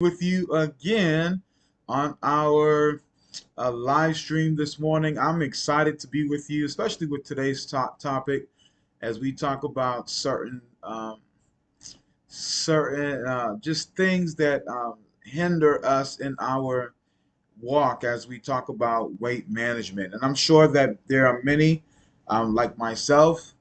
With you again on our live stream this morning. I'm excited to be with you, especially with today's topic as we talk about certain just things that hinder us in our walk as we talk about weight management. And I'm sure that there are many, like myself,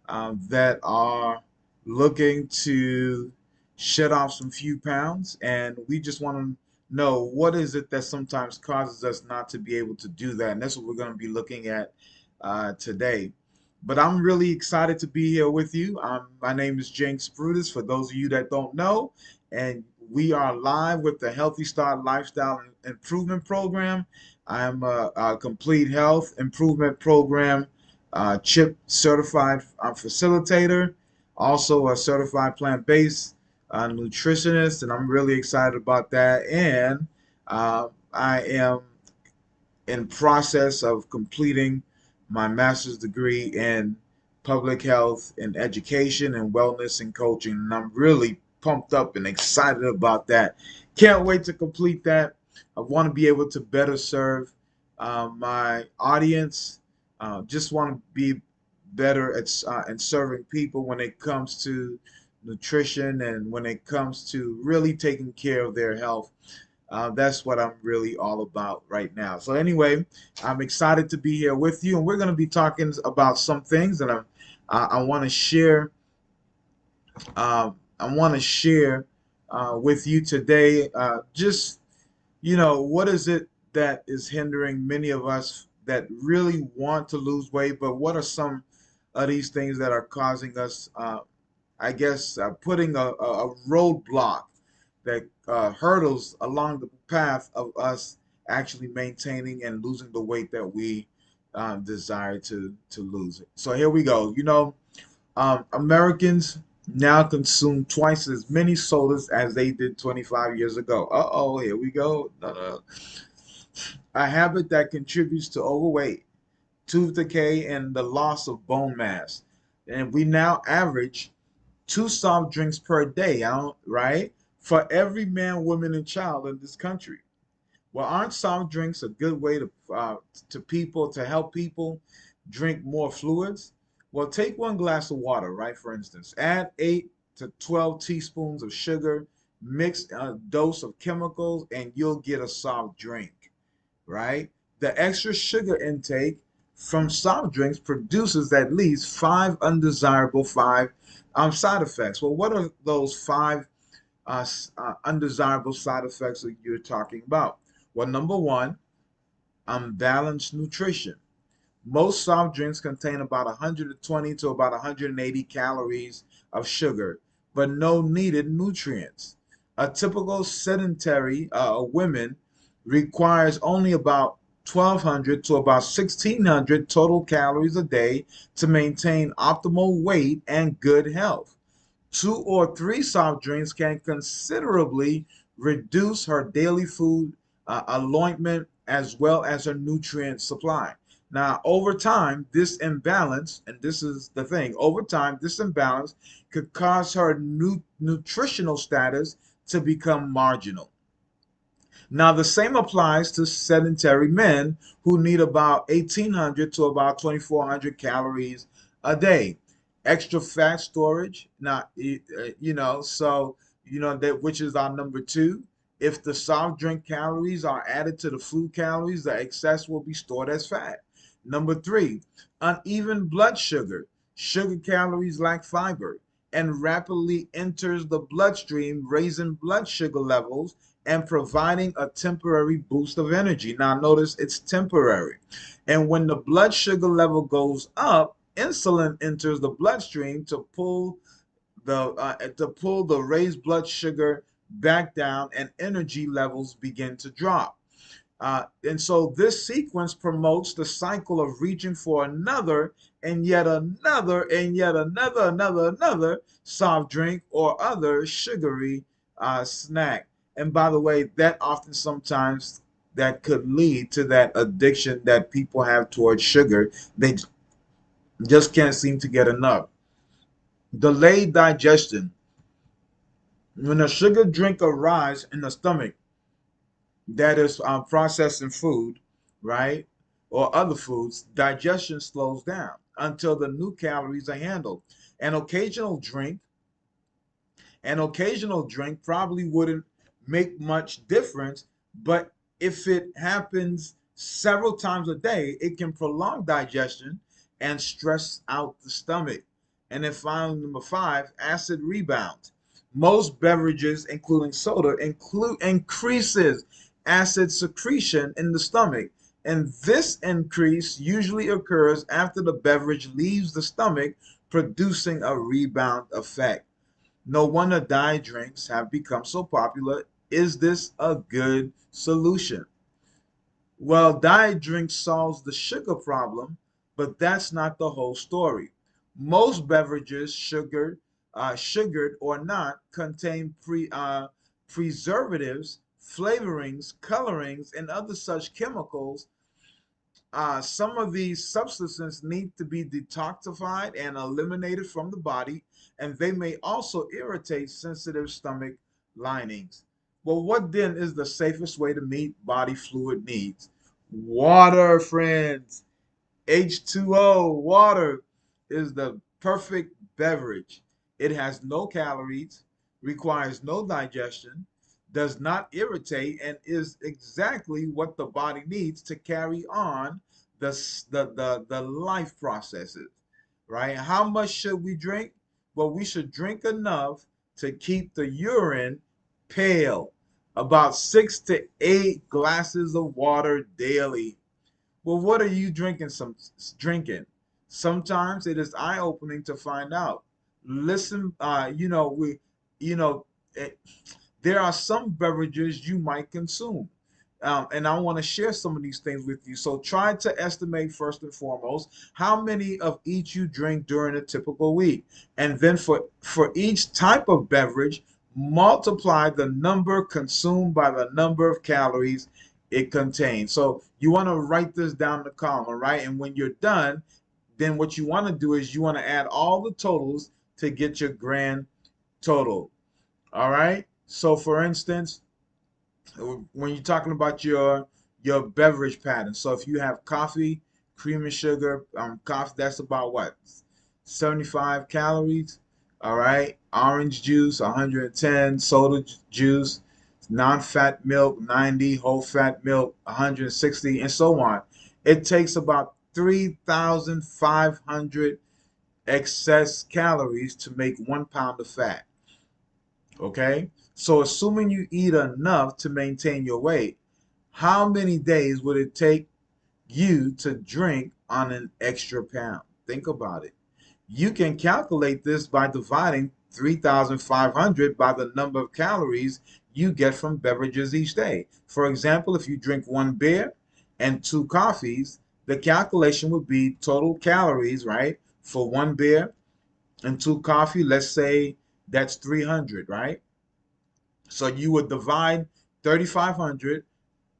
that are looking to shed off some few pounds. And we just want to know what is it that sometimes causes us not to be able to do that. And that's what we're going to be looking at today. But I'm really excited to be here with you. My name is James Brutus, for those of you that don't know. And we are live with the Healthy Start Lifestyle Improvement Program. I'm a complete health improvement program CHIP certified facilitator, also a certified plant-based nutritionist, and I'm really excited about that. And I am in process of completing my master's degree in public health and education and wellness and coaching. And I'm really pumped up and excited about that. Can't wait to complete that. I want to be able to better serve my audience. Just want to be better at serving people when it comes to nutrition and when it comes to really taking care of their health. That's what I'm really all about right now. So anyway, I'm excited to be here with you, and we're going to be talking about some things that I want to share. I want to share with you today. Just what is it that is hindering many of us that really want to lose weight? But what are some of these things that are causing us? Putting a roadblock that hurdles along the path of us actually maintaining and losing the weight that we desire to lose. So here we go. Americans now consume twice as many sodas as they did 25 years ago. Uh-oh, here we go. No. A habit that contributes to overweight, tooth decay, and the loss of bone mass. And we now average two soft drinks per day, right? For every man, woman, and child in this country. Well, aren't soft drinks a good way to help people drink more fluids? Well, take one glass of water, right? For instance, add 8 to 12 teaspoons of sugar, mix a dose of chemicals, and you'll get a soft drink, right? The extra sugar intake from soft drinks produces at least five side effects. Well, what are those five undesirable side effects that you're talking about? Well, number one, unbalanced nutrition. Most soft drinks contain about 120 to about 180 calories of sugar, but no needed nutrients. A typical sedentary woman requires only about 1,200 to about 1,600 total calories a day to maintain optimal weight and good health. 2 or 3 soft drinks can considerably reduce her daily food allotment as well as her nutrient supply. Now, over time, this imbalance, and this is the thing, over time, this imbalance could cause her nutritional status to become marginal. Now, the same applies to sedentary men who need about 1,800 to about 2,400 calories a day. Extra fat storage. Now, that which is our number two. If the soft drink calories are added to the food calories, the excess will be stored as fat. Number three, uneven blood sugar. Sugar calories lack fiber and rapidly enters the bloodstream, raising blood sugar levels and providing a temporary boost of energy. Now, notice it's temporary. And when the blood sugar level goes up, insulin enters the bloodstream to pull the raised blood sugar back down, and energy levels begin to drop. And so this sequence promotes the cycle of reaching for another and yet another and yet another soft drink or other sugary snack. And by the way, that often sometimes that could lead to that addiction that people have towards sugar. They just can't seem to get enough. Delayed digestion. When a sugar drink arrives in the stomach that is processing food, right, or other foods, digestion slows down until the new calories are handled. An occasional drink An occasional drink probably wouldn't make much difference, but if it happens several times a day, it can prolong digestion and stress out the stomach. And then finally, number five, acid rebound. Most beverages, including soda, increases acid secretion in the stomach. And this increase usually occurs after the beverage leaves the stomach, producing a rebound effect. No wonder diet drinks have become so popular. Is this a good solution? Well, diet drink solves the sugar problem, but that's not the whole story. Most beverages, sugared or not, contain preservatives, flavorings, colorings, and other such chemicals. Some of these substances need to be detoxified and eliminated from the body, and they may also irritate sensitive stomach linings. Well, what then is the safest way to meet body fluid needs? Water, friends. H2O, water, is the perfect beverage. It has no calories, requires no digestion, does not irritate, and is exactly what the body needs to carry on the life processes, right? How much should we drink? Well, we should drink enough to keep the urine pale, about 6 to 8 glasses of water daily. Well, what are you drinking? Sometimes it is eye-opening to find out. Listen, you know, eh, there are some beverages you might consume. And I want to share some of these things with you. So try to estimate first and foremost how many of each you drink during a typical week. And then for each type of beverage, multiply the number consumed by the number of calories it contains. So you want to write this down in the column, all right? And when you're done, then what you want to do is you want to add all the totals to get your grand total. All right. So for instance, when you're talking about your beverage pattern, so if you have coffee, cream and sugar, coffee, that's about what, 75 calories. All right. Orange juice, 110. Soda juice, non-fat milk, 90. Whole fat milk, 160, and so on. It takes about 3,500 excess calories to make 1 pound of fat. Okay? So, assuming you eat enough to maintain your weight, how many days would it take you to drink on an extra pound? Think about it. You can calculate this by dividing 3,500 by the number of calories you get from beverages each day. For example, if you drink one beer and two coffees, the calculation would be total calories, right? For one beer and two coffee, let's say that's 300, right? So you would divide 3,500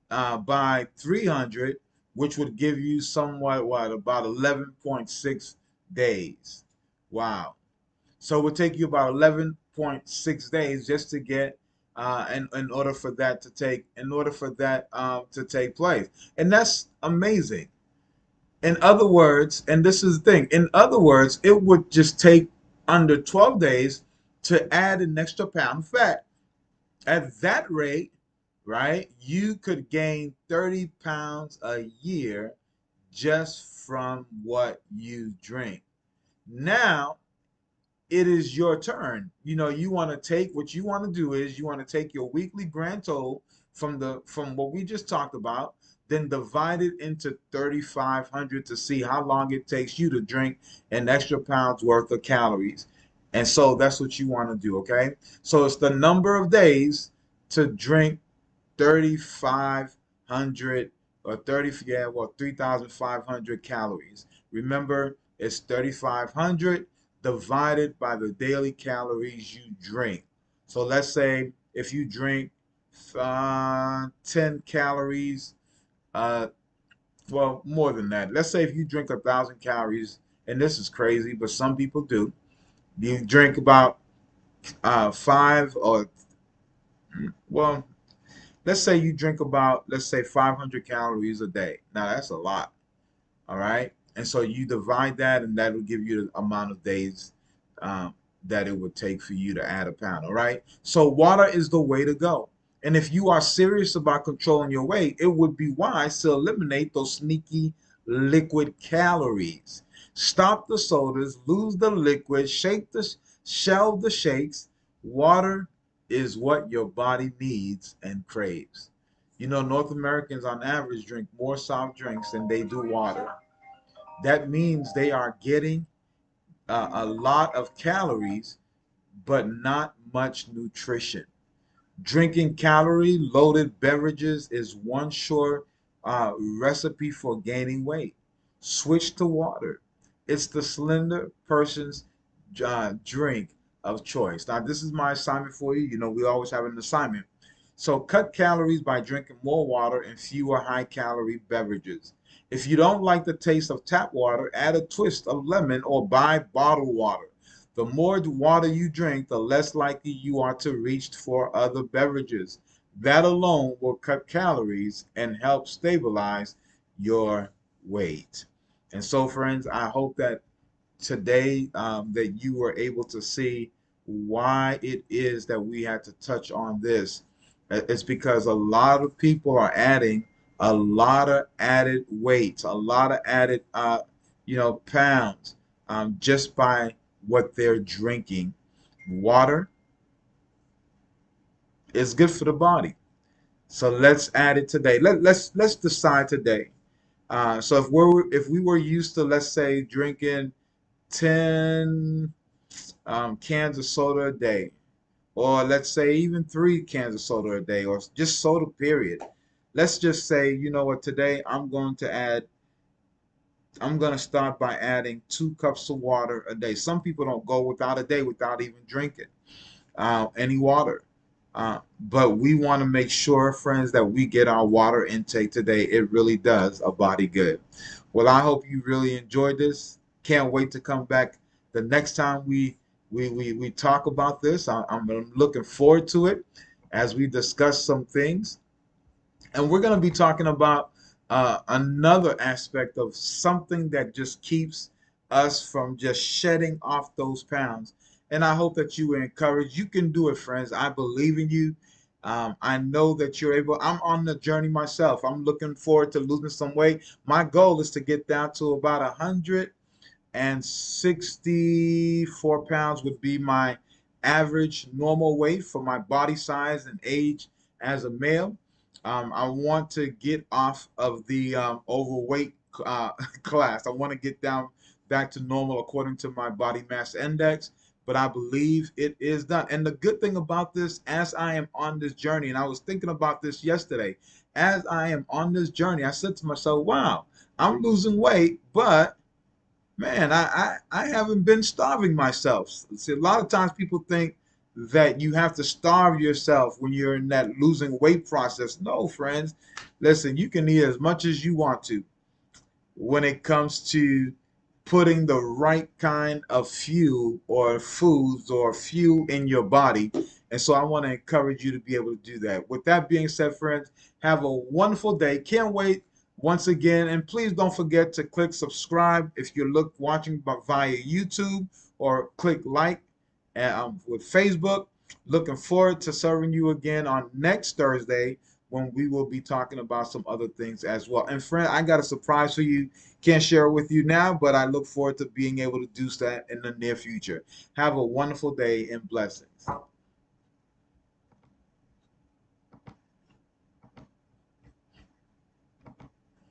by 300, which would give you somewhat, what, about 11.6 days. Wow. So it would take you about 11.6 days just to get in order for that to take place. And that's amazing. In other words, and this is the thing, in other words, it would just take under 12 days to add an extra pound of fat. At that rate, right, you could gain 30 pounds a year just from what you drink. Now, it is your turn. You want to take what you want to do is you want to take your weekly grand total from what we just talked about, then divide it into 3,500 to see how long it takes you to drink an extra pound's worth of calories. And so that's what you want to do, okay? So it's the number of days to drink 3,500 or 30, yeah, well, 3,500 calories. Remember, it's 3,500 divided by the daily calories you drink. So let's say if you drink 10 calories, uh, well, more than that. Let's say if you drink 1,000 calories, and this is crazy, but some people do. You drink about five or well, let's say you drink about, let's say 500 calories a day. Now that's a lot. All right. And so you divide that, and that will give you the amount of days um, that it would take for you to add a pound. All right. So water is the way to go. And if you are serious about controlling your weight, it would be wise to eliminate those sneaky liquid calories. Stop the sodas, lose the liquid, shelve the shakes. Water is what your body needs and craves. You know, North Americans on average drink more soft drinks than they do water. That means they are getting a lot of calories, but not much nutrition. Drinking calorie loaded beverages is one sure recipe for gaining weight. Switch to water. It's the slender person's drink of choice. Now, this is my assignment for you. You know, we always have an assignment. So, cut calories by drinking more water and fewer high calorie beverages. If you don't like the taste of tap water, add a twist of lemon or buy bottled water. The more water you drink, the less likely you are to reach for other beverages. That alone will cut calories and help stabilize your weight. And so, friends, I hope that today that you were able to see why it is that we had to touch on this. It's because a lot of people are adding a lot of added weight, a lot of added, pounds just by what they're drinking. Water is good for the body, so let's add it today. Let's decide today. So if we were used to, let's say, drinking 10 cans of soda a day, or let's say even 3 cans of soda a day, or just soda period. Let's just say, you know what, today I'm going to start by adding 2 cups of water a day. Some people don't go without a day without even drinking any water. But we want to make sure, friends, that we get our water intake today. It really does a body good. Well, I hope you really enjoyed this. Can't wait to come back the next time we talk about this. I'm looking forward to it as we discuss some things. And we're going to be talking about another aspect of something that just keeps us from just shedding off those pounds. And I hope that you were encouraged. You can do it, friends. I believe in you. I know that you're able. I'm on the journey myself. I'm looking forward to losing some weight. My goal is to get down to about 164 pounds would be my average normal weight for my body size and age as a male. I want to get off of the overweight class. I want to get down back to normal according to my body mass index, but I believe it is done. And the good thing about this, as I am on this journey, and I was thinking about this yesterday, as I am on this journey, I said to myself, wow, I'm losing weight, but man, I haven't been starving myself. See, a lot of times people think that you have to starve yourself when you're in that losing weight process. No, friends. Listen, you can eat as much as you want to when it comes to putting the right kind of fuel or foods or fuel in your body. And so I want to encourage you to be able to do that. With that being said, friends, have a wonderful day. Can't wait once again. And please don't forget to click subscribe if you're watching via YouTube, or click like with Facebook. Looking forward to serving you again on next Thursday when we will be talking about some other things as well. And friend, I got a surprise for you. Can't share it with you now, but I look forward to being able to do that in the near future. Have a wonderful day and blessings.